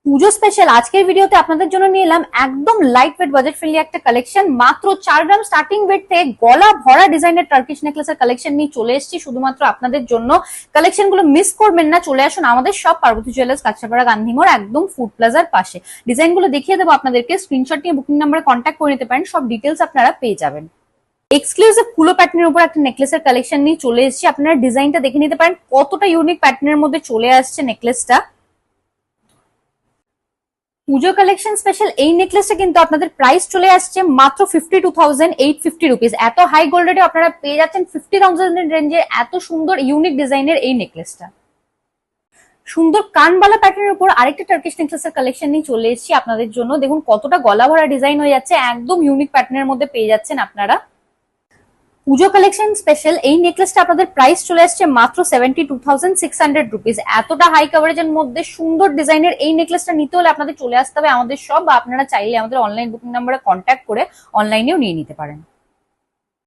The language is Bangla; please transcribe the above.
পুজো স্পেশাল আজকের ভিডিওতে আপনাদের জন্য নিয়ে এলাম একদম লাইট ওয়েট বাজেট ফ্রেন্ডলি একটা কালেকশন। মাত্র 4 গ্রাম স্টার্টিং ওয়েট থেকে গলা ভরা ডিজাইনের টার্কিশ নেকলেসের কালেকশন নিয়ে চলে এসেছি শুধুমাত্র আপনাদের জন্য। কালেকশন গুলো মিস করবেন না, চলে আসুন আমাদের সব পার্বতী জুয়েলার্স, কাঁচরাপাড়া, গান্ধী মোড়, একদম ফুড প্লাজার পাশে। ডিজাইন গুলো দেখিয়ে দেবো আপনাদেরকে, স্ক্রিনশট নিয়ে বুকিং নাম্বারে কন্ট্যাক্ট করে নিতে পারেন, সব ডিটেলস আপনারা পেয়ে যাবেন। এক্সক্লুসিভ কুলো প্যাটার্নের উপর একটা নেকলেসের কালেকশন নিয়ে চলে এসেছি। আপনারা ডিজাইনটা দেখে নিতে পারেন কতটা ইউনিক প্যাটার্নের মধ্যে চলে আসছে নেকলেসটা। পুজো কালেকশন স্পেশাল এই নেকলেসটা কিন্তু আপনাদের প্রাইস চলে আসছে মাত্র 52,850 রুপিস। এত হাই গোল্ড রেটে আপনারা পেয়ে যাচ্ছেন 50,000 রেঞ্জে এত সুন্দর ইউনিক ডিজাইনের এই নেকলেসটা। সুন্দর কানবালা প্যাটার্নের উপর আরেকটা টার্কিশ নেকলেসের কালেকশন নিয়ে চলে এসেছি আপনাদের জন্য। দেখুন কতটা গলা ভরা ডিজাইন হয়ে যাচ্ছে, একদম ইউনিক প্যাটার্নের মধ্যে পেয়ে যাচ্ছেন আপনারা। পুজো কালেকশন স্পেশাল এই নেকলেসটা আপনাদের প্রাইস চলে আসছে মাত্র 72,600 রুপিস। এতটা হাই কভারেজের মধ্যে সুন্দর ডিজাইনের এই নেকলেসটা নিতে হলে আপনাদের চলে আসতে হবে আমাদের সব, বা আপনারা চাইলে আমাদের অনলাইন বুকিং নাম্বারে কন্ট্যাক্ট করে অনলাইনেও নিয়ে নিতে পারেন।